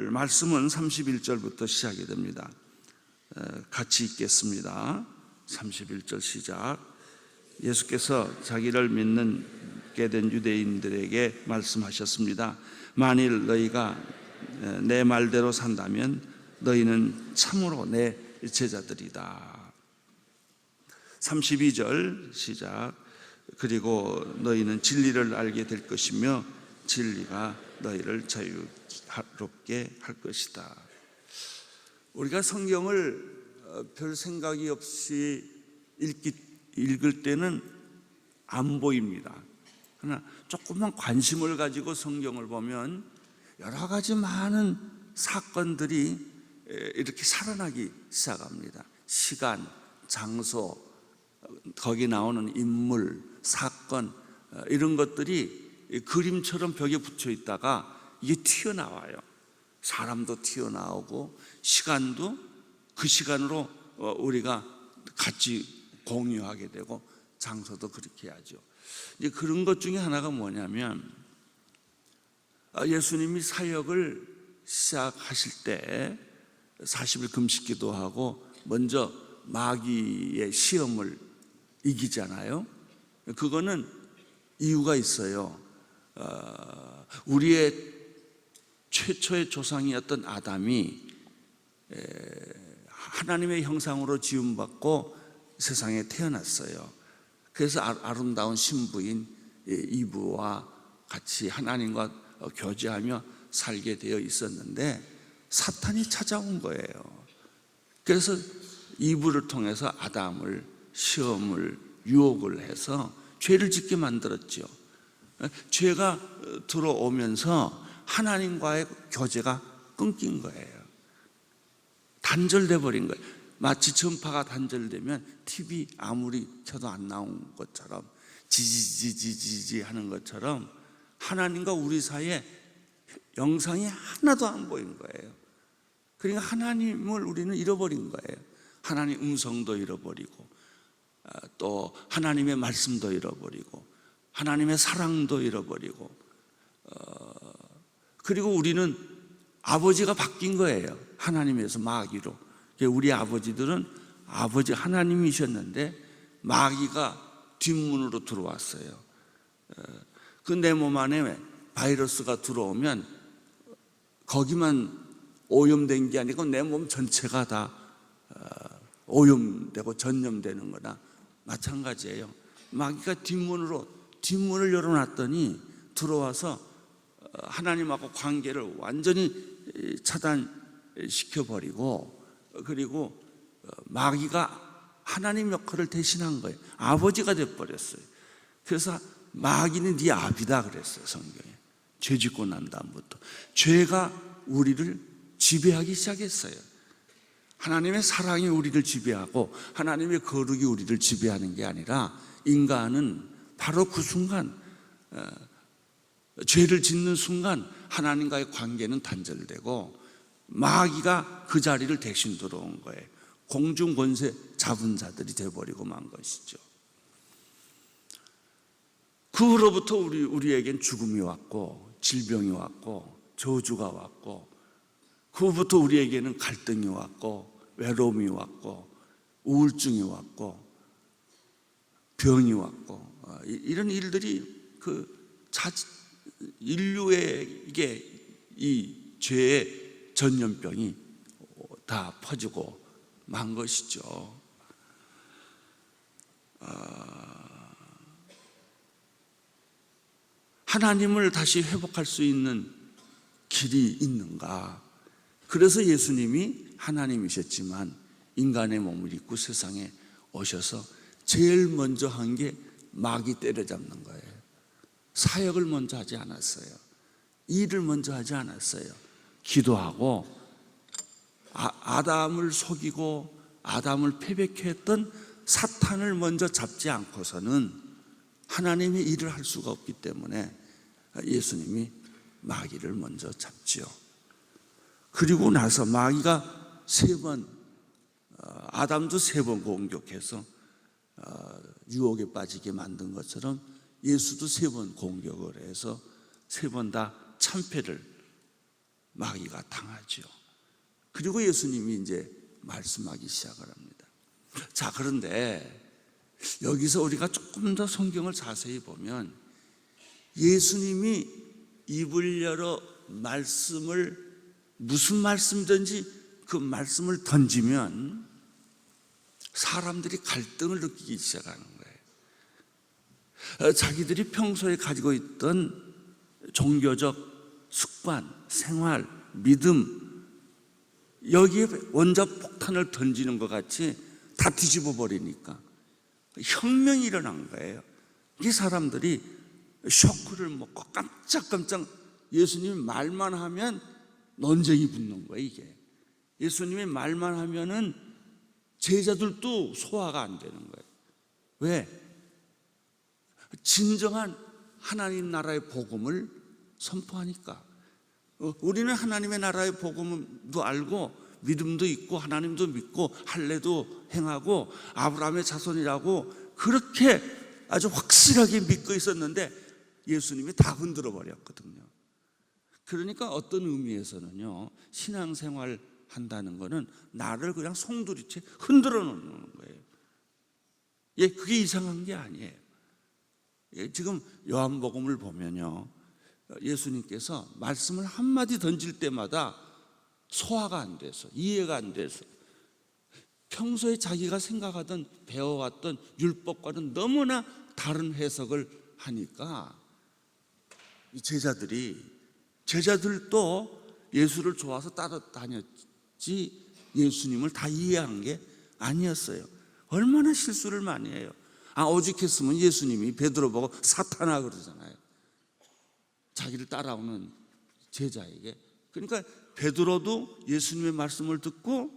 오늘 말씀은 31절부터 시작이 됩니다. 같이 읽겠습니다. 31절 시작. 예수께서 자기를 믿게 된 유대인들에게 말씀하셨습니다. 만일 너희가 내 말대로 산다면 너희는 참으로 내 제자들이다. 32절 시작. 그리고 너희는 진리를 알게 될 것이며 진리가 너희를 자유롭게 할 것이다. 우리가 성경을 별 생각이 없이 읽을 때는 안 보입니다. 그러나 조금만 관심을 가지고 성경을 보면 여러 가지 많은 사건들이 이렇게 살아나기 시작합니다. 시간, 장소, 거기 나오는 인물, 사건, 이런 것들이 그림처럼 벽에 붙여 있다가 이게 튀어나와요. 사람도 튀어나오고 시간도 그 시간으로 우리가 같이 공유하게 되고 장소도 그렇게 하죠. 이제 그런 것 중에 하나가 뭐냐면 예수님이 사역을 시작하실 때 40일 금식 기도하고 먼저 마귀의 시험을 이기잖아요. 그거는 이유가 있어요. 우리의 최초의 조상이었던 아담이 하나님의 형상으로 지음받고 세상에 태어났어요. 그래서 아름다운 신부인 이브와 같이 하나님과 교제하며 살게 되어 있었는데 사탄이 찾아온 거예요. 그래서 이브를 통해서 아담을 시험을 유혹을 해서 죄를 짓게 만들었죠. 죄가 들어오면서 하나님과의 교제가 끊긴 거예요. 단절돼 버린 거예요. 마치 전파가 단절되면 TV 아무리 켜도 안 나온 것처럼 지지지지지 하는 것처럼 하나님과 우리 사이에 영상이 하나도 안 보인 거예요. 그러니까 하나님을 우리는 잃어버린 거예요. 하나님 음성도 잃어버리고 또 하나님의 말씀도 잃어버리고 하나님의 사랑도 잃어버리고 그리고 우리는 아버지가 바뀐 거예요. 하나님에서 마귀로. 우리 아버지들은 아버지 하나님이셨는데 마귀가 뒷문으로 들어왔어요. 그 내 몸 안에 바이러스가 들어오면 거기만 오염된 게 아니고 내 몸 전체가 다 오염되고 전염되는 거나 마찬가지예요. 마귀가 뒷문을 열어놨더니 들어와서 하나님하고 관계를 완전히 차단시켜버리고 그리고 마귀가 하나님 역할을 대신한 거예요. 아버지가 돼버렸어요. 그래서 마귀는 네 아비다 그랬어요. 성경에. 죄 짓고 난 다음부터 죄가 우리를 지배하기 시작했어요. 하나님의 사랑이 우리를 지배하고 하나님의 거룩이 우리를 지배하는 게 아니라 인간은 바로 그 순간 죄를 짓는 순간 하나님과의 관계는 단절되고 마귀가 그 자리를 대신 들어온 거예요. 공중 권세 잡은 자들이 되어버리고 만 것이죠. 그 후로부터 우리에겐 죽음이 왔고 질병이 왔고 저주가 왔고 그 후부터 우리에게는 갈등이 왔고 외로움이 왔고 우울증이 왔고 병이 왔고 이런 일들이 인류에게 이 죄의 전염병이 다 퍼지고 만 것이죠. 하나님을 다시 회복할 수 있는 길이 있는가? 그래서 예수님이 하나님이셨지만 인간의 몸을 입고 세상에 오셔서 제일 먼저 한 게 마귀 때려잡는 거예요. 사역을 먼저 하지 않았어요. 일을 먼저 하지 않았어요. 기도하고 아담을 속이고 아담을 패배케 했던 사탄을 먼저 잡지 않고서는 하나님의 일을 할 수가 없기 때문에 예수님이 마귀를 먼저 잡지요. 그리고 나서 마귀가 아담도 3번 공격해서 유혹에 빠지게 만든 것처럼 예수도 3번 공격을 해서 3번 다 참패를 마귀가 당하죠. 그리고 예수님이 이제 말씀하기 시작을 합니다. 자, 그런데 여기서 우리가 조금 더 성경을 자세히 보면 예수님이 입을 열어 말씀을, 무슨 말씀이든지 그 말씀을 던지면 사람들이 갈등을 느끼기 시작하는 거예요. 자기들이 평소에 가지고 있던 종교적 습관, 생활, 믿음, 여기에 원자 폭탄을 던지는 것 같이 다 뒤집어 버리니까 혁명이 일어난 거예요. 이 사람들이 쇼크를 먹고 깜짝깜짝 예수님이 말만 하면 논쟁이 붙는 거예요. 이게 예수님이 말만 하면은 제자들도 소화가 안 되는 거예요. 왜? 진정한 하나님 나라의 복음을 선포하니까. 우리는 하나님의 나라의 복음도 알고 믿음도 있고 하나님도 믿고 할례도 행하고 아브라함의 자손이라고 그렇게 아주 확실하게 믿고 있었는데 예수님이 다 흔들어 버렸거든요. 그러니까 어떤 의미에서는요, 신앙생활 한다는 거는 나를 그냥 송두리째 흔들어 놓는 거예요. 예, 그게 이상한 게 아니에요. 예, 지금 요한복음을 보면요, 예수님께서 말씀을 한마디 던질 때마다 소화가 안 돼서, 이해가 안 돼서, 평소에 자기가 생각하던 배워왔던 율법과는 너무나 다른 해석을 하니까 이 제자들도 예수를 좋아서 따라다녔지 예수님을 다 이해한 게 아니었어요. 얼마나 실수를 많이 해요. 오직했으면 예수님이 베드로 보고 사탄아 그러잖아요, 자기를 따라오는 제자에게. 그러니까 베드로도 예수님의 말씀을 듣고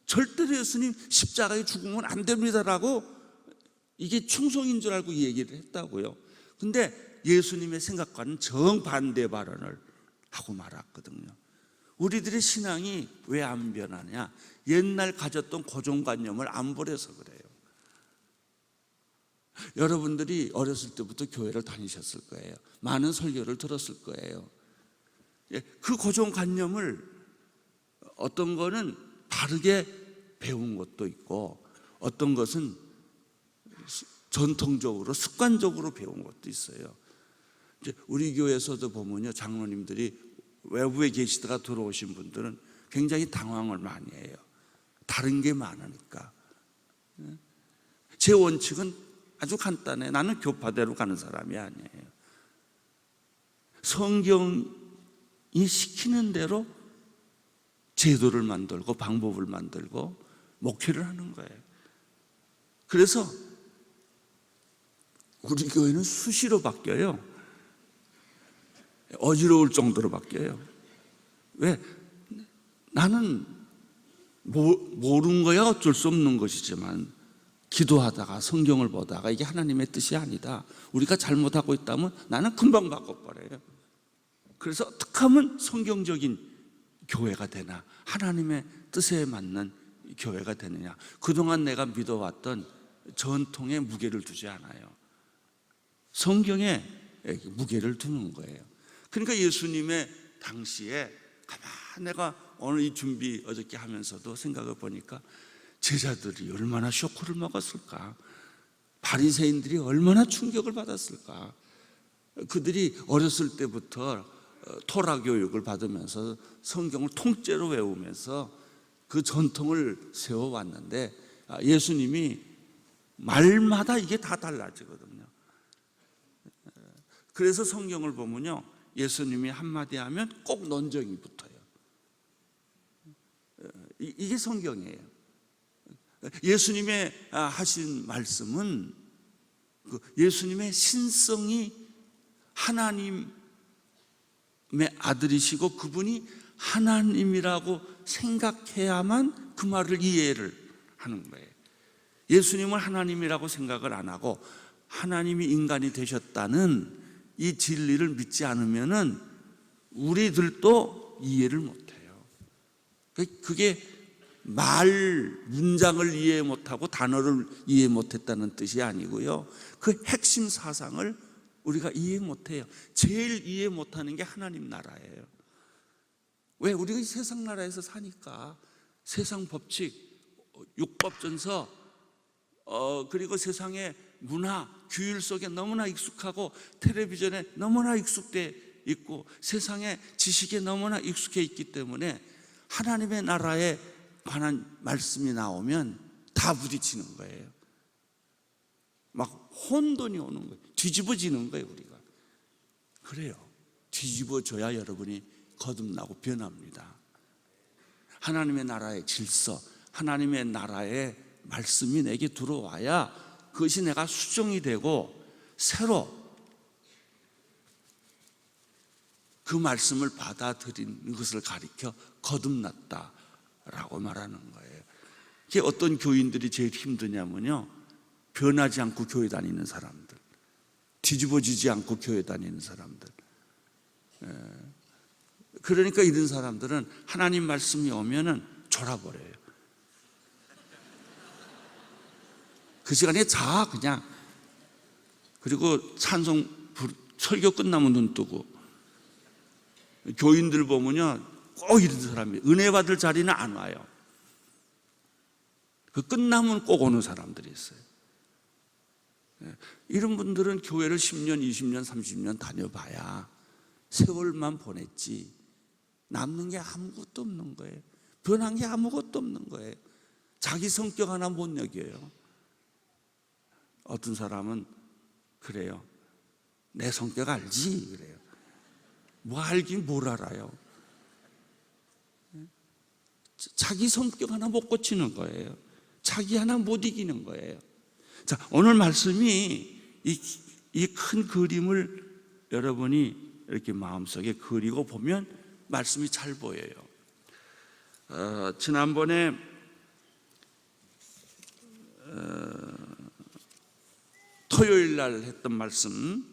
절대로 예수님 십자가에 죽으면 안 됩니다라고, 이게 충성인 줄 알고 얘기를 했다고요. 근데 예수님의 생각과는 정반대 발언을 하고 말았거든요. 우리들의 신앙이 왜 안 변하냐? 옛날 가졌던 고정관념을 안 버려서 그래요. 여러분들이 어렸을 때부터 교회를 다니셨을 거예요. 많은 설교를 들었을 거예요. 그 고정관념을 어떤 거는 바르게 배운 것도 있고 어떤 것은 전통적으로 습관적으로 배운 것도 있어요. 이제 우리 교회에서도 보면요, 장로님들이 외부에 계시다가 들어오신 분들은 굉장히 당황을 많이 해요. 다른 게 많으니까. 제 원칙은 아주 간단해. 나는 교파대로 가는 사람이 아니에요. 성경이 시키는 대로 제도를 만들고 방법을 만들고 목회를 하는 거예요. 그래서 우리 교회는 수시로 바뀌어요. 어지러울 정도로 바뀌어요. 왜? 나는 모르는 거야 어쩔 수 없는 것이지만 기도하다가 성경을 보다가 이게 하나님의 뜻이 아니다, 우리가 잘못하고 있다면 나는 금방 바꿔버려요. 그래서 어떻게 하면 성경적인 교회가 되나, 하나님의 뜻에 맞는 교회가 되느냐, 그동안 내가 믿어왔던 전통에 무게를 두지 않아요. 성경에 무게를 두는 거예요. 그러니까 예수님의 당시에 가만 내가 오늘 이 준비 어저께 하면서도 생각을 보니까 제자들이 얼마나 쇼크를 먹었을까, 바리새인들이 얼마나 충격을 받았을까. 그들이 어렸을 때부터 토라 교육을 받으면서 성경을 통째로 외우면서 그 전통을 세워왔는데 예수님이 말마다 이게 다 달라지거든요. 그래서 성경을 보면요, 예수님이 한마디 하면 꼭 논쟁이 붙어요. 이게 성경이에요. 예수님의 하신 말씀은 예수님의 신성이 하나님의 아들이시고 그분이 하나님이라고 생각해야만 그 말을 이해를 하는 거예요. 예수님을 하나님이라고 생각을 안 하고 하나님이 인간이 되셨다는 이 진리를 믿지 않으면은 우리들도 이해를 못해요. 그게 문장을 이해 못하고 단어를 이해 못했다는 뜻이 아니고요, 그 핵심 사상을 우리가 이해 못해요. 제일 이해 못하는 게 하나님 나라예요. 왜? 우리가 이 세상 나라에서 사니까 세상 법칙, 율법전서, 그리고 세상의 문화, 규율 속에 너무나 익숙하고 텔레비전에 너무나 익숙돼 있고 세상의 지식에 너무나 익숙해 있기 때문에 하나님의 나라에 관한 말씀이 나오면 다 부딪히는 거예요. 막 혼돈이 오는 거예요. 뒤집어지는 거예요. 우리가 그래요. 뒤집어져야 여러분이 거듭나고 변합니다. 하나님의 나라의 질서, 하나님의 나라의 말씀이 내게 들어와야 그것이 내가 수정이 되고 새로 그 말씀을 받아들인 것을 가리켜 거듭났다라고 말하는 거예요. 이게 어떤 교인들이 제일 힘드냐면요, 변하지 않고 교회 다니는 사람들, 뒤집어지지 않고 교회 다니는 사람들. 그러니까 이런 사람들은 하나님 말씀이 오면은 졸아버려요. 그 시간에 자 그냥. 그리고 찬송 설교 끝나면 눈 뜨고. 교인들 보면요 꼭 이런 사람이 은혜 받을 자리는 안 와요. 그 끝나면 꼭 오는 사람들이 있어요. 이런 분들은 교회를 10년, 20년, 30년 다녀봐야 세월만 보냈지 남는 게 아무것도 없는 거예요. 변한 게 아무것도 없는 거예요. 자기 성격 하나 못 여겨요. 어떤 사람은 그래요. 내 성격 알지? 그래요. 뭐 알긴 뭘 알아요. 자기 성격 하나 못 고치는 거예요. 자기 하나 못 이기는 거예요. 자, 오늘 말씀이 이 큰 그림을 여러분이 이렇게 마음속에 그리고 보면 말씀이 잘 보여요. 지난번에 토요일 날 했던 말씀,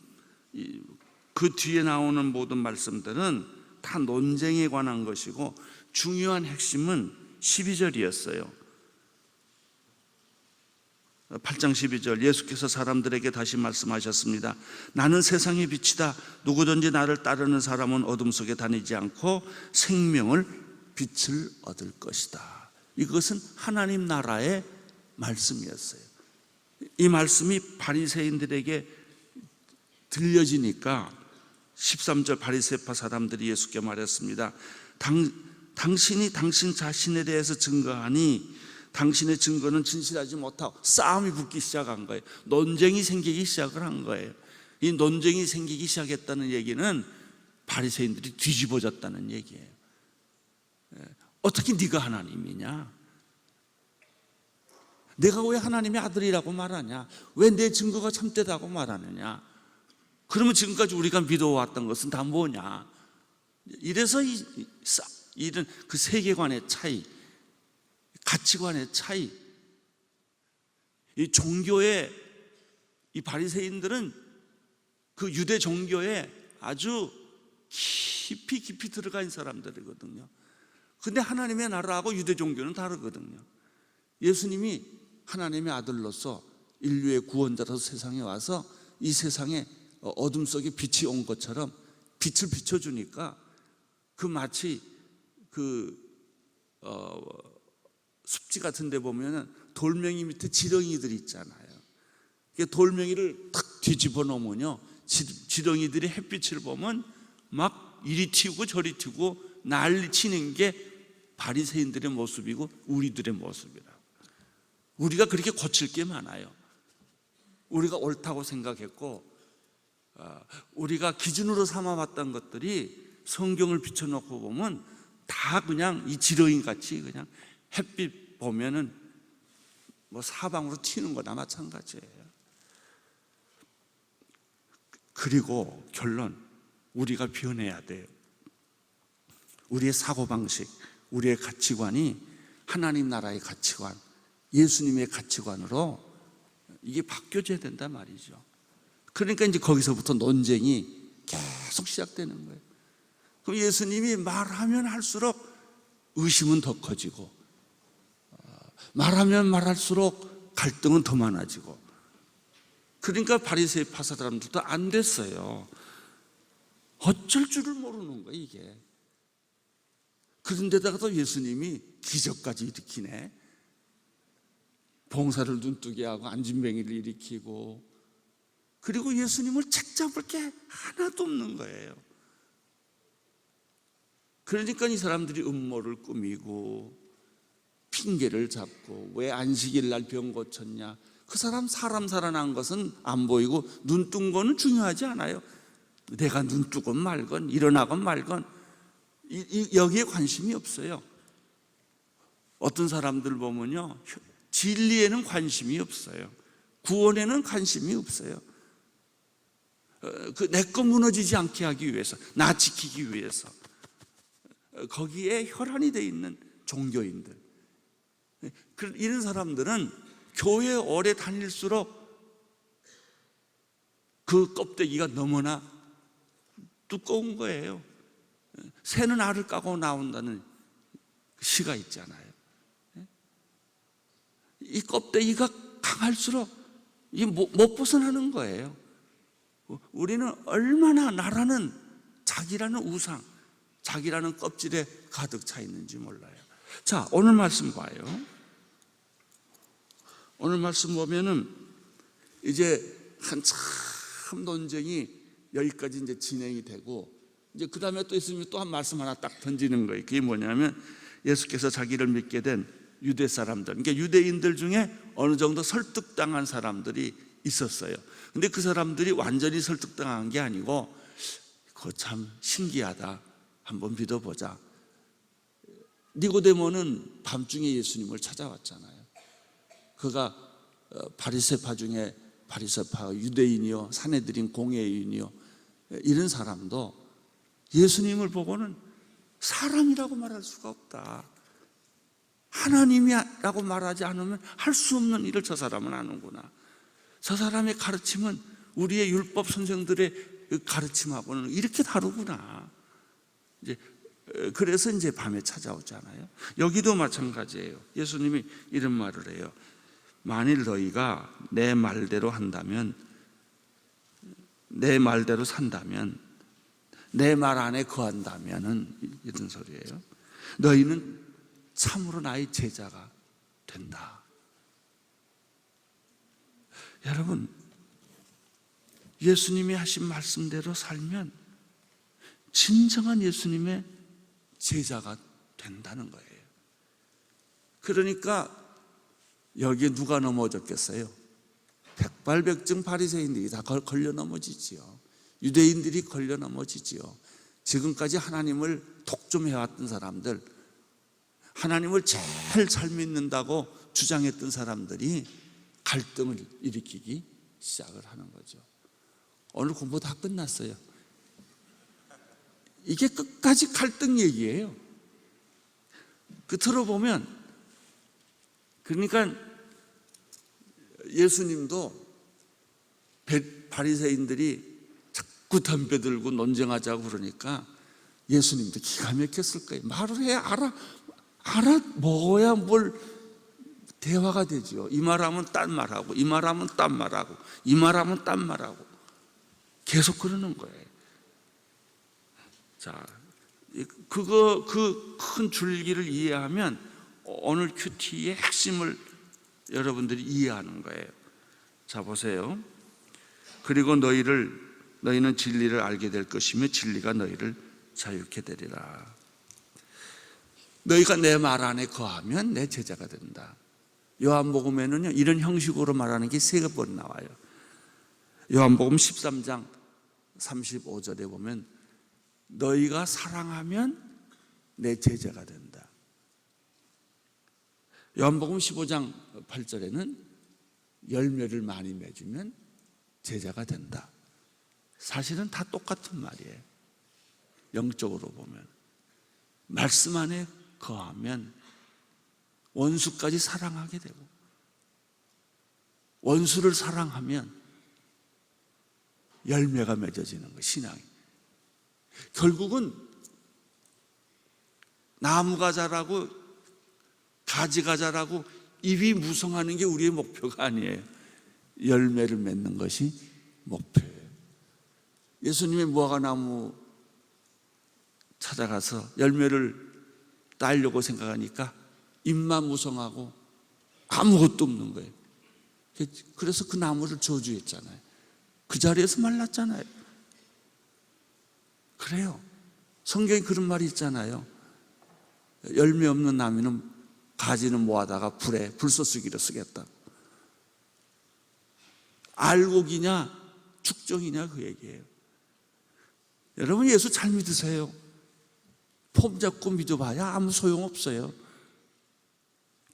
그 뒤에 나오는 모든 말씀들은 다 논쟁에 관한 것이고 중요한 핵심은 12절이었어요. 8장 12절, 예수께서 사람들에게 다시 말씀하셨습니다. 나는 세상의 빛이다. 누구든지 나를 따르는 사람은 어둠 속에 다니지 않고 생명을 빛을 얻을 것이다. 이것은 하나님 나라의 말씀이었어요. 이 말씀이 바리새인들에게 들려지니까 13절 바리새파 사람들이 예수께 말했습니다. 당신이 당신 자신에 대해서 증거하니 당신의 증거는 진실하지 못하고 싸움이 붙기 시작한 거예요. 논쟁이 생기기 시작을 한 거예요. 이 논쟁이 생기기 시작했다는 얘기는 바리새인들이 뒤집어졌다는 얘기예요. 어떻게 네가 하나님이냐? 내가 왜 하나님의 아들이라고 말하냐? 왜 내 증거가 참되다고 말하느냐? 그러면 지금까지 우리가 믿어왔던 것은 다 뭐냐? 이래서 이런 그 세계관의 차이, 가치관의 차이, 이 종교의 이 바리새인들은 그 유대 종교에 아주 깊이 들어가 있는 사람들이거든요. 근데 하나님의 나라하고 유대 종교는 다르거든요. 예수님이 하나님의 아들로서 인류의 구원자로서 세상에 와서 이 세상에 어둠 속에 빛이 온 것처럼 빛을 비춰주니까 그 마치 습지 같은 데 보면은 돌멩이 밑에 지렁이들이 있잖아요. 돌멩이를 탁 뒤집어 놓으면요, 지렁이들이 햇빛을 보면 막 이리 튀고 저리 튀고 난리 치는 게 바리새인들의 모습이고 우리들의 모습이라. 우리가 그렇게 고칠 게 많아요. 우리가 옳다고 생각했고 우리가 기준으로 삼아왔던 것들이 성경을 비춰놓고 보면 다 그냥 이 지렁이 같이 그냥 햇빛 보면은 뭐 사방으로 튀는 거나 마찬가지예요. 그리고 결론, 우리가 변해야 돼요. 우리의 사고방식, 우리의 가치관이 하나님 나라의 가치관, 예수님의 가치관으로 이게 바뀌어져야 된단 말이죠. 그러니까 이제 거기서부터 논쟁이 계속 시작되는 거예요. 그럼 예수님이 말하면 할수록 의심은 더 커지고, 말하면 말할수록 갈등은 더 많아지고, 그러니까 바리새파 사람들도 안 됐어요. 어쩔 줄을 모르는 거예요, 이게. 그런데다가 또 예수님이 기적까지 일으키네. 봉사를 눈뜨게 하고 안진뱅이를 일으키고, 그리고 예수님을 책잡을 게 하나도 없는 거예요. 그러니까 이 사람들이 음모를 꾸미고 핑계를 잡고, 왜 안식일 날 병 고쳤냐, 그 사람 살아난 것은 안 보이고 눈 뜬 거는 중요하지 않아요. 내가 눈 뜨건 말건 일어나건 말건 여기에 관심이 없어요. 어떤 사람들 보면요, 진리에는 관심이 없어요. 구원에는 관심이 없어요. 내 거 무너지지 않게 하기 위해서, 나 지키기 위해서 거기에 혈안이 돼 있는 종교인들, 이런 사람들은 교회 오래 다닐수록 그 껍데기가 너무나 두꺼운 거예요. 새는 알을 까고 나온다는 시가 있잖아요. 이 껍데기가 강할수록 이게 못 벗어나는 거예요. 우리는 얼마나 나라는, 자기라는 우상, 자기라는 껍질에 가득 차 있는지 몰라요. 자, 오늘 말씀 봐요. 오늘 말씀 보면은 이제 한참 논쟁이 여기까지 이제 진행이 되고, 이제 그 다음에 또 예수님이 또 한 말씀 하나 딱 던지는 거예요. 그게 뭐냐면, 예수께서 자기를 믿게 된 유대 사람들, 그러니까 유대인들 중에 어느 정도 설득당한 사람들이 있었어요. 근데 그 사람들이 완전히 설득당한 게 아니고, 그거 참 신기하다, 한번 믿어보자. 니고데모는 밤중에 예수님을 찾아왔잖아요. 그가 바리새파 중에 바리새파, 유대인이요, 산헤드린 공회인이요, 이런 사람도 예수님을 보고는 사람이라고 말할 수가 없다, 하나님이라고 말하지 않으면 할 수 없는 일을 저 사람은 하는구나, 저 사람의 가르침은 우리의 율법 선생들의 가르침하고는 이렇게 다르구나. 이제 그래서 이제 밤에 찾아오잖아요. 여기도 마찬가지예요. 예수님이 이런 말을 해요. 만일 너희가 내 말대로 한다면, 내 말대로 산다면, 내 말 안에 거한다면은, 이런 소리예요. 너희는 참으로 나의 제자가 된다. 여러분, 예수님이 하신 말씀대로 살면 진정한 예수님의 제자가 된다는 거예요. 그러니까 여기에 누가 넘어졌겠어요? 백발백중 바리새인들이 다 걸려 넘어지지요. 유대인들이 걸려 넘어지지요. 지금까지 하나님을 독점해왔던 사람들, 하나님을 제일 잘 믿는다고 주장했던 사람들이 갈등을 일으키기 시작을 하는 거죠. 오늘 공부 다 끝났어요. 이게 끝까지 갈등 얘기예요. 끝으로 보면, 그러니까 예수님도 바리새인들이 자꾸 덤벼 들고 논쟁하자고 그러니까 예수님도 기가 막혔을 거예요. 말을 해야 알아 먹어야 뭘 대화가 되죠. 이 말하면 딴 말하고, 이 말하면 딴 말하고, 이 말하면 딴 말하고, 계속 그러는 거예요. 자, 그거 그 큰 줄기를 이해하면 오늘 큐티의 핵심을 여러분들이 이해하는 거예요. 자, 보세요. 그리고 너희는 진리를 알게 될 것이며 진리가 너희를 자유케 되리라. 너희가 내 말 안에 거하면 내 제자가 된다. 요한복음에는요, 이런 형식으로 말하는 게 3번 나와요. 요한복음 13장 35절에 보면 너희가 사랑하면 내 제자가 된다. 요한복음 15장 8절에는 열매를 많이 맺으면 제자가 된다. 사실은 다 똑같은 말이에요. 영적으로 보면 말씀 안에 거하면 원수까지 사랑하게 되고, 원수를 사랑하면 열매가 맺어지는 거, 신앙이. 결국은 나무가 자라고 가지가 자라고 잎이 무성하는 게 우리의 목표가 아니에요. 열매를 맺는 것이 목표예요. 예수님의 무화과나무 찾아가서 열매를 따려고 생각하니까 입만 무성하고 아무것도 없는 거예요. 그래서 그 나무를 저주했잖아요. 그 자리에서 말랐잖아요. 그래요. 성경에 그런 말이 있잖아요. 열매 없는 나무는 가지는 모아다가 불에 불쏘쓰기로 쓰겠다. 알곡이냐 축정이냐 그 얘기예요. 여러분 예수 잘 믿으세요. 폼 잡고 믿어봐야 아무 소용없어요.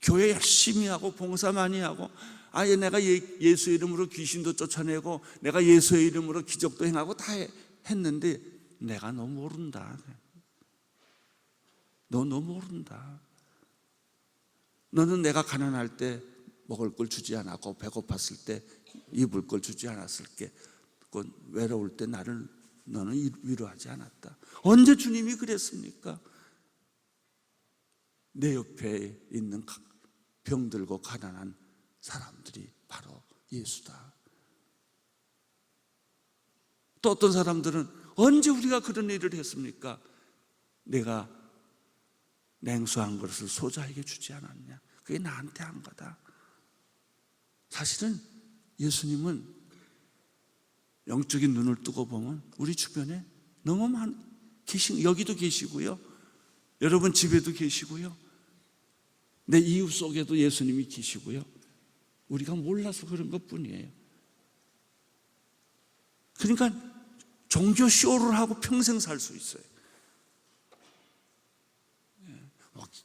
교회 열심히 하고 봉사 많이 하고 아예 내가 예수 이름으로 귀신도 쫓아내고 내가 예수의 이름으로 기적도 행하고 다 했는데 내가 너 모른다. 너 모른다. 너는 내가 가난할 때 먹을 걸 주지 않았고 배고팠을 때 입을 걸 주지 않았을게. 외로울 때 너는 위로하지 않았다. 언제 주님이 그랬습니까? 내 옆에 있는 병들고 가난한 사람들이 바로 예수다. 또 어떤 사람들은 언제 우리가 그런 일을 했습니까? 내가 냉수한 것을 소자에게 주지 않았냐? 그게 나한테 한 거다. 사실은 예수님은 영적인 눈을 뜨고 보면 우리 주변에 너무 여기도 계시고요. 여러분 집에도 계시고요. 내 이웃 속에도 예수님이 계시고요. 우리가 몰라서 그런 것뿐이에요. 그러니까 종교 쇼를 하고 평생 살 수 있어요.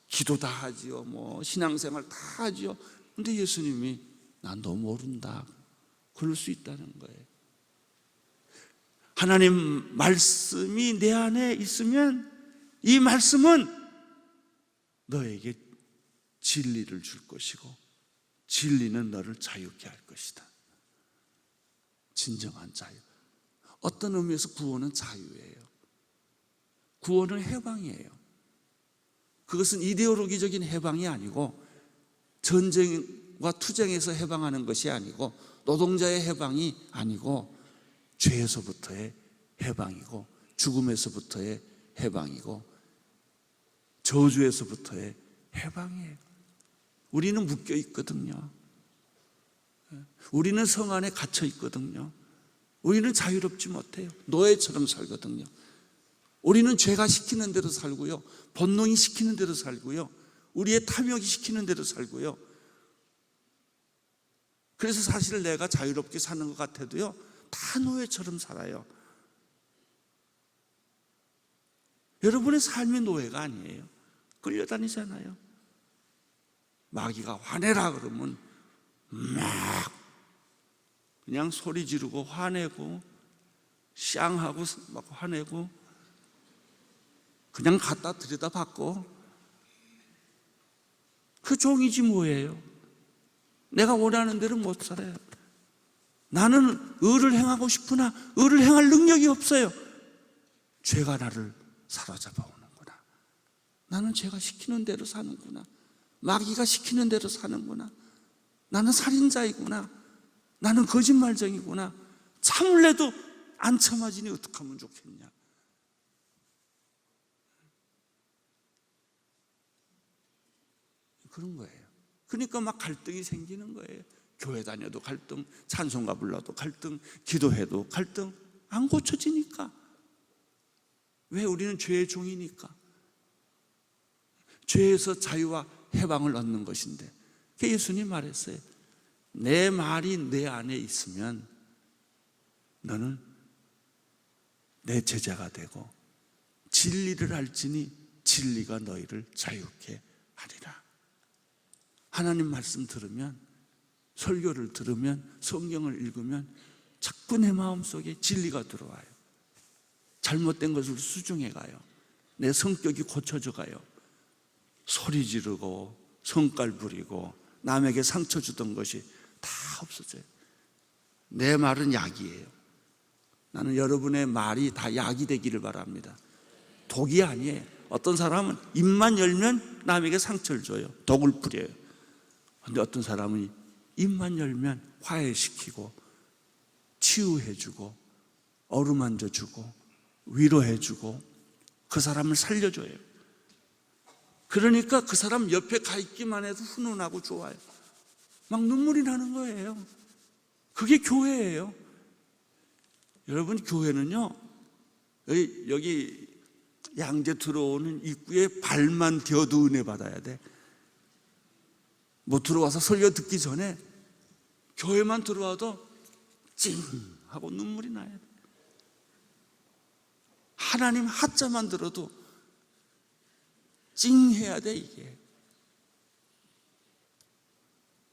기도 다 하지요. 신앙생활 다 하지요. 근데 예수님이 난 너 모른다. 그럴 수 있다는 거예요. 하나님 말씀이 내 안에 있으면 이 말씀은 너에게 진리를 줄 것이고 진리는 너를 자유케 할 것이다. 진정한 자유. 어떤 의미에서 구원은 자유예요. 구원은 해방이에요. 그것은 이데올로기적인 해방이 아니고 전쟁과 투쟁에서 해방하는 것이 아니고 노동자의 해방이 아니고 죄에서부터의 해방이고 죽음에서부터의 해방이고 저주에서부터의 해방이에요. 우리는 묶여 있거든요. 우리는 성 안에 갇혀 있거든요. 우리는 자유롭지 못해요. 노예처럼 살거든요. 우리는 죄가 시키는 대로 살고요. 본능이 시키는 대로 살고요. 우리의 탐욕이 시키는 대로 살고요. 그래서 사실 내가 자유롭게 사는 것 같아도요, 다 노예처럼 살아요. 여러분의 삶이 노예가 아니에요. 끌려다니잖아요. 마귀가 화내라 그러면 막 그냥 소리 지르고 화내고 쌍하고 막 화내고 그냥 갖다 들여다받고 그 종이지 뭐예요. 내가 원하는 대로 못 살아요. 나는 의를 행하고 싶으나 의를 행할 능력이 없어요. 죄가 나를 사로잡아 오는구나. 나는 죄가 시키는 대로 사는구나. 마귀가 시키는 대로 사는구나. 나는 살인자이구나. 나는 거짓말쟁이구나. 참을래도 안 참아지니 어떻게 하면 좋겠냐. 그런 거예요. 그러니까 막 갈등이 생기는 거예요. 교회 다녀도 갈등, 찬송가 불러도 갈등, 기도해도 갈등. 안 고쳐지니까. 왜? 우리는 죄의 종이니까. 죄에서 자유와 해방을 얻는 것인데, 예수님 말했어요. 내 말이 내 안에 있으면 너는 내 제자가 되고 진리를 알지니 진리가 너희를 자유케 하리라. 하나님 말씀 들으면, 설교를 들으면, 성경을 읽으면 자꾸 내 마음속에 진리가 들어와요. 잘못된 것을 수정해 가요. 내 성격이 고쳐져 가요. 소리 지르고 성깔 부리고 남에게 상처 주던 것이 다 없어져요. 내 말은 약이에요. 나는 여러분의 말이 다 약이 되기를 바랍니다. 독이 아니에요. 어떤 사람은 입만 열면 남에게 상처를 줘요. 독을 뿌려요. 그런데 어떤 사람은 입만 열면 화해시키고 치유해주고 어루만져주고 위로해주고 그 사람을 살려줘요. 그러니까 그 사람 옆에 가 있기만 해도 훈훈하고 좋아요. 막 눈물이 나는 거예요. 그게 교회예요. 여러분, 교회는요, 여기 양재 들어오는 입구에 발만 디어도 은혜 받아야 돼. 뭐 들어와서 설교 듣기 전에 교회만 들어와도 찡 하고 눈물이 나야 돼. 하나님 하자만 들어도 찡 해야 돼. 이게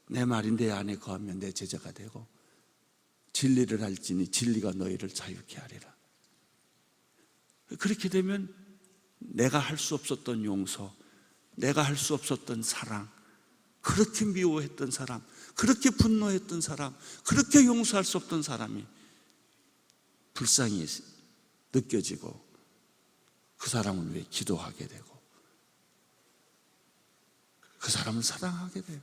내 말이 내 안에 거하면 내 제자가 되고 진리를 알지니 진리가 너희를 자유케 하리라. 그렇게 되면 내가 할 수 없었던 용서, 내가 할 수 없었던 사랑, 그렇게 미워했던 사람, 그렇게 분노했던 사람, 그렇게 용서할 수 없던 사람이 불쌍히 느껴지고 그 사람을 위해 기도하게 되고 그 사람을 사랑하게 돼요.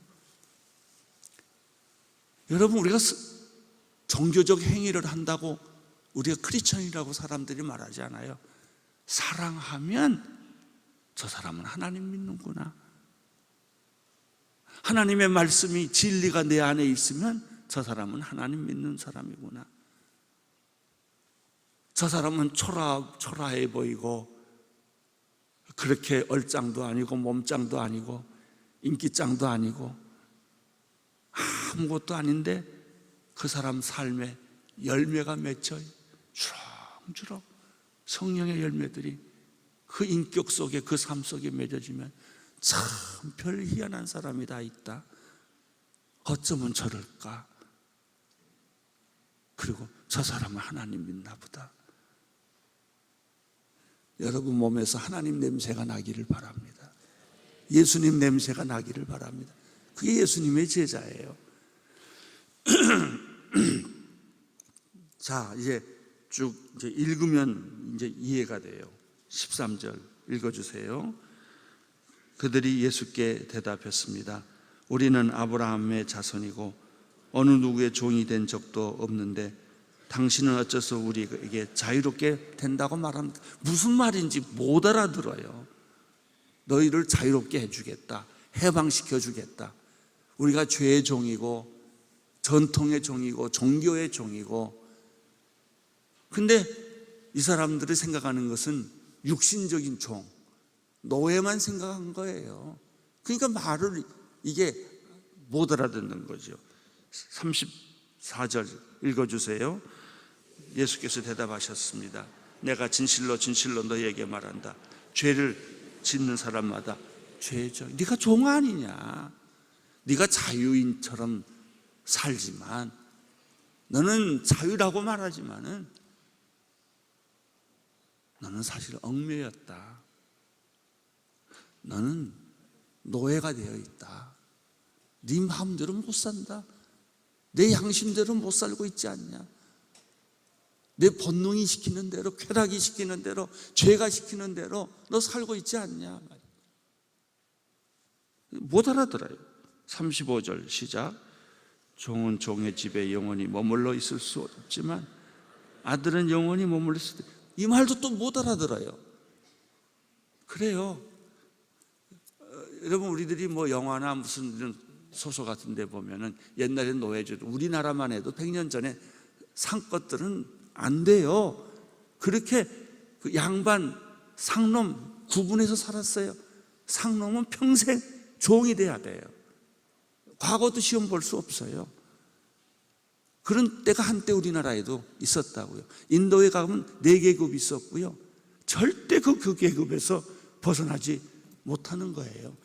여러분, 우리가 종교적 행위를 한다고 우리가 크리스천이라고 사람들이 말하지 않아요. 사랑하면 저 사람은 하나님 믿는구나. 하나님의 말씀이 진리가 내 안에 있으면 저 사람은 하나님 믿는 사람이구나. 저 사람은 초라해 보이고 그렇게 얼짱도 아니고 몸짱도 아니고 인기짱도 아니고 아무것도 아닌데 그 사람 삶에 열매가 맺혀요. 주렁주렁 성령의 열매들이 그 인격 속에, 그 삶 속에 맺어지면 참 별 희한한 사람이 다 있다. 어쩌면 저럴까? 그리고 저 사람은 하나님 믿나 보다. 여러분 몸에서 하나님 냄새가 나기를 바랍니다. 예수님 냄새가 나기를 바랍니다. 그게 예수님의 제자예요. 자, 이제 쭉 읽으면 이제 이해가 돼요. 13절 읽어주세요. 그들이 예수께 대답했습니다. 우리는 아브라함의 자손이고 어느 누구의 종이 된 적도 없는데 당신은 어째서 우리에게 자유롭게 된다고 말합니다. 무슨 말인지 못 알아들어요. 너희를 자유롭게 해주겠다, 해방시켜 주겠다. 우리가 죄의 종이고 전통의 종이고 종교의 종이고. 근데 이 사람들이 생각하는 것은 육신적인 종, 노예만 생각한 거예요. 그러니까 말을 이게 못 알아듣는 거죠. 34절 읽어주세요. 예수께서 대답하셨습니다. 내가 진실로 진실로 너희에게 말한다. 죄를 짓는 사람마다 죄죠. 네가 종 아니냐. 네가 자유인처럼 살지만, 너는 자유라고 말하지만은 너는 사실 얽매였다. 너는 노예가 되어 있다. 네 마음대로 못 산다. 내 양심대로 못 살고 있지 않냐. 내 본능이 시키는 대로, 쾌락이 시키는 대로, 죄가 시키는 대로 너 살고 있지 않냐. 못 알아들어요. 35절 시작. 종은 종의 집에 영원히 머물러 있을 수 없지만 아들은 영원히 머물러 있을 때, 이 말도 또 못 알아들어요. 그래요. 여러분, 우리들이 뭐 영화나 무슨 이런 소설 같은 데 보면은 옛날에 노예제, 우리나라만 해도 100년 전에 산 것들은 안 돼요. 그렇게 그 양반, 상놈 구분해서 살았어요. 상놈은 평생 종이 돼야 돼요. 과거도 시험 볼 수 없어요. 그런 때가 한때 우리나라에도 있었다고요. 인도에 가면 4계급이 있었고요. 절대 그 계급에서 벗어나지 못하는 거예요.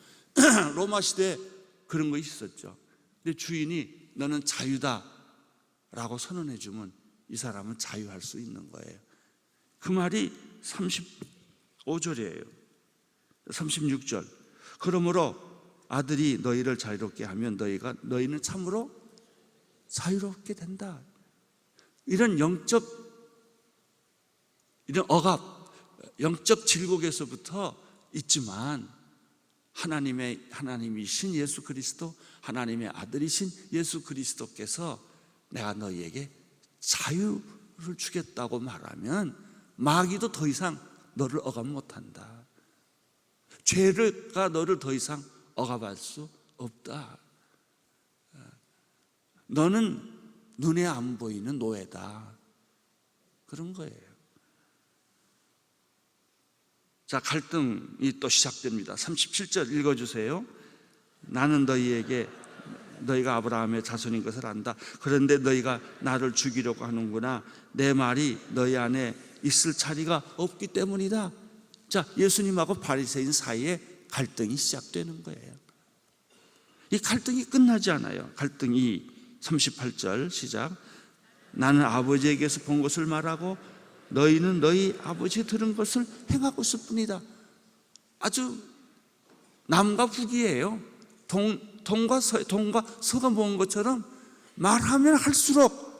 로마 시대에 그런 거 있었죠. 근데 주인이 너는 자유다 라고 선언해 주면 이 사람은 자유할 수 있는 거예요. 그 말이 35절이에요. 36절. 그러므로 아들이 너희를 자유롭게 하면 너희는 참으로 자유롭게 된다. 이런 이런 억압, 영적 질곡에서부터 있지만 하나님이신 예수 그리스도, 하나님의 아들이신 예수 그리스도께서 내가 너희에게 자유를 주겠다고 말하면 마귀도 더 이상 너를 억압 못한다. 죄가 너를 더 이상 억압할 수 없다. 너는 눈에 안 보이는 노예다. 그런 거예요. 자, 갈등이 또 시작됩니다. 37절 읽어주세요. 나는 너희가 아브라함의 자손인 것을 안다. 그런데 너희가 나를 죽이려고 하는구나. 내 말이 너희 안에 있을 자리가 없기 때문이다. 자, 예수님하고 바리새인 사이에 갈등이 시작되는 거예요. 이 갈등이 끝나지 않아요. 갈등이 38절 시작. 나는 아버지에게서 본 것을 말하고 너희는 너희 아버지 들은 것을 행하고 있을 뿐이다. 아주 남과 북이에요. 동과 서가 모은 것처럼 말하면 할수록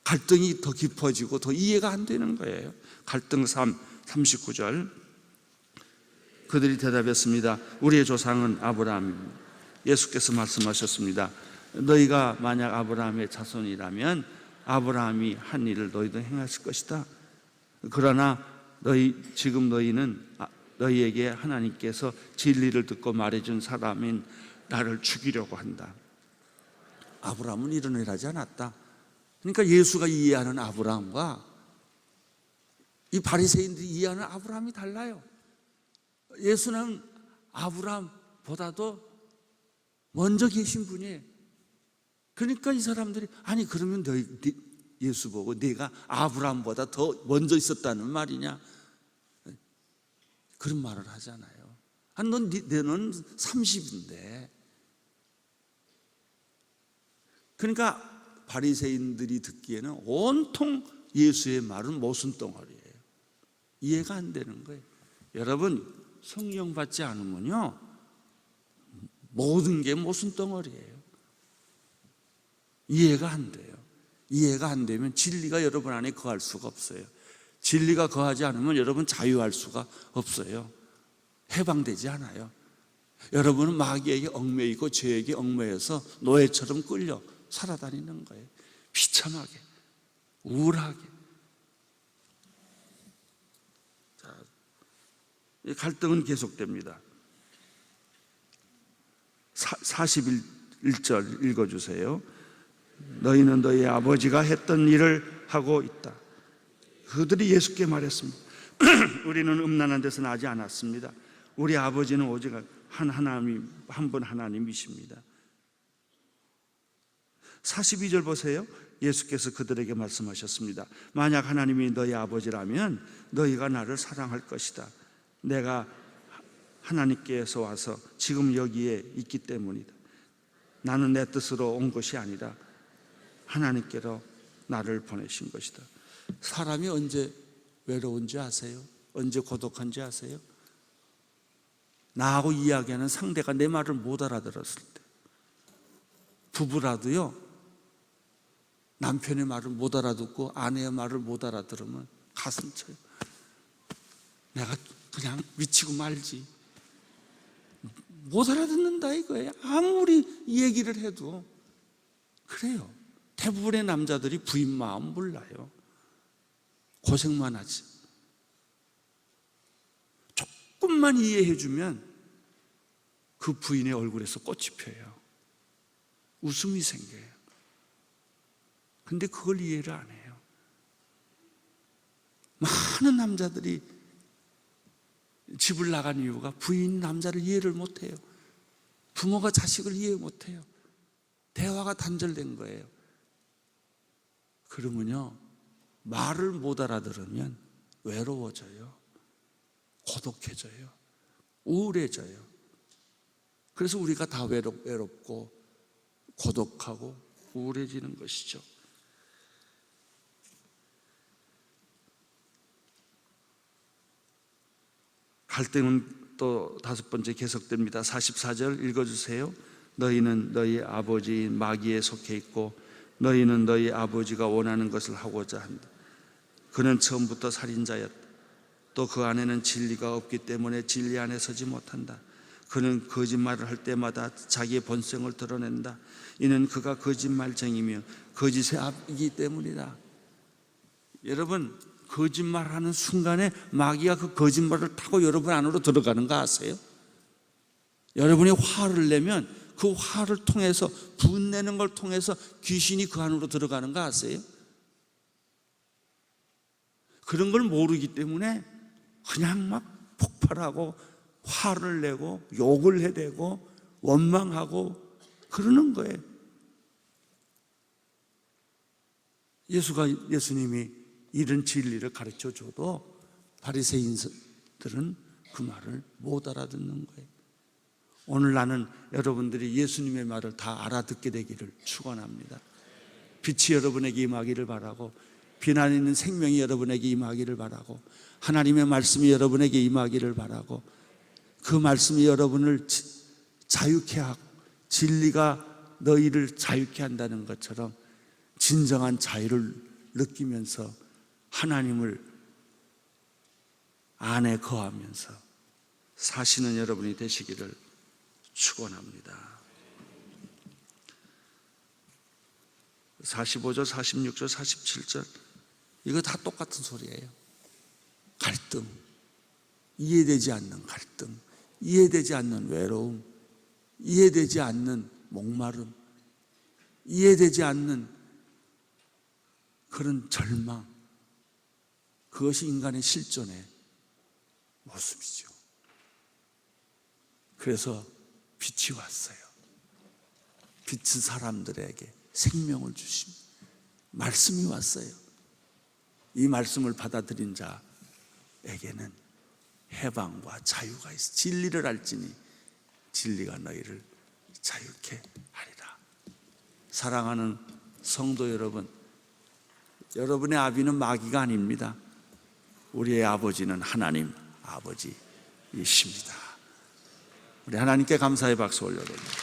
갈등이 더 깊어지고 더 이해가 안 되는 거예요. 갈등 39절. 그들이 대답했습니다. 우리의 조상은 아브라함입니다. 예수께서 말씀하셨습니다. 너희가 만약 아브라함의 자손이라면 아브라함이 한 일을 너희도 행했을 것이다. 그러나 지금 너희는 너희에게 하나님께서 진리를 듣고 말해준 사람인 나를 죽이려고 한다. 아브라함은 이런 일을 하지 않았다. 그러니까 예수가 이해하는 아브라함과 이 바리새인들이 이해하는 아브라함이 달라요. 예수는 아브라함보다도 먼저 계신 분이에요. 그러니까 이 사람들이 아니 그러면 예수 보고 네가 아브라함보다 더 먼저 있었다는 말이냐, 그런 말을 하잖아요. 너는 30인데. 그러니까 바리새인들이 듣기에는 온통 예수의 말은 모순덩어리예요. 이해가 안 되는 거예요. 여러분, 성령 받지 않으면요 모든 게 모순덩어리예요. 이해가 안 돼요. 이해가 안 되면 진리가 여러분 안에 거할 수가 없어요. 진리가 거하지 않으면 여러분 자유할 수가 없어요. 해방되지 않아요. 여러분은 마귀에게 얽매이고 죄에게 얽매여서 노예처럼 끌려 살아다니는 거예요. 비참하게, 우울하게. 자, 이 갈등은 계속됩니다. 41절 읽어주세요. 너희는 너희 아버지가 했던 일을 하고 있다. 그들이 예수께 말했습니다. 우리는 음란한 데서 나지 않았습니다. 우리 아버지는 오직 한 분 하나님이십니다. 42절 보세요. 예수께서 그들에게 말씀하셨습니다. 만약 하나님이 너희 아버지라면 너희가 나를 사랑할 것이다. 내가 하나님께서 와서 지금 여기에 있기 때문이다. 나는 내 뜻으로 온 것이 아니라 하나님께로 나를 보내신 것이다. 사람이 언제 외로운지 아세요? 언제 고독한지 아세요? 나하고 이야기하는 상대가 내 말을 못 알아들었을 때. 부부라도요, 남편의 말을 못 알아듣고 아내의 말을 못 알아들으면 가슴 쳐요. 내가 그냥 미치고 말지. 못 알아듣는다 이거예요. 아무리 얘기를 해도. 그래요. 대부분의 남자들이 부인 마음 몰라요. 고생만 하지. 조금만 이해해주면 그 부인의 얼굴에서 꽃이 펴요. 웃음이 생겨요. 근데 그걸 이해를 안 해요. 많은 남자들이 집을 나간 이유가 부인 남자를 이해를 못해요. 부모가 자식을 이해 못해요. 대화가 단절된 거예요. 그러면요, 말을 못 알아들으면 외로워져요. 고독해져요. 우울해져요. 그래서 우리가 다 외롭고 고독하고 우울해지는 것이죠. 갈등은 또 다섯 번째 계속됩니다. 44절 읽어주세요. 너희는 너희 아버지인 마귀에 속해 있고 너희는 너희 아버지가 원하는 것을 하고자 한다. 그는 처음부터 살인자였다. 또 그 안에는 진리가 없기 때문에 진리 안에 서지 못한다. 그는 거짓말을 할 때마다 자기의 본성을 드러낸다. 이는 그가 거짓말쟁이며 거짓의 아비이기 때문이다. 여러분, 거짓말하는 순간에 마귀가 그 거짓말을 타고 여러분 안으로 들어가는 거 아세요? 여러분이 화를 내면 그 화를 통해서, 분내는 걸 통해서 귀신이 그 안으로 들어가는 거 아세요? 그런 걸 모르기 때문에 그냥 막 폭발하고 화를 내고 욕을 해대고 원망하고 그러는 거예요. 예수님이 이런 진리를 가르쳐 줘도 바리새인들은 그 말을 못 알아듣는 거예요. 오늘 나는 여러분들이 예수님의 말을 다 알아듣게 되기를 축원합니다. 빛이 여러분에게 임하기를 바라고, 비난 있는 생명이 여러분에게 임하기를 바라고, 하나님의 말씀이 여러분에게 임하기를 바라고, 그 말씀이 여러분을 자유케 하고 진리가 너희를 자유케 한다는 것처럼 진정한 자유를 느끼면서 하나님을 안에 거하면서 사시는 여러분이 되시기를 축원합니다. 45절, 46절, 47절 이거 다 똑같은 소리예요. 갈등, 이해되지 않는 갈등, 이해되지 않는 외로움, 이해되지 않는 목마름, 이해되지 않는 그런 절망, 그것이 인간의 실존의 모습이죠. 그래서 빛이 왔어요. 빛은 사람들에게 생명을 주십니다. 말씀이 왔어요. 이 말씀을 받아들인 자에게는 해방과 자유가 있어. 진리를 알지니 진리가 너희를 자유케 하리라. 사랑하는 성도 여러분, 여러분의 아비는 마귀가 아닙니다. 우리의 아버지는 하나님 아버지이십니다. 우리 하나님께 감사의 박수 올려드립니다.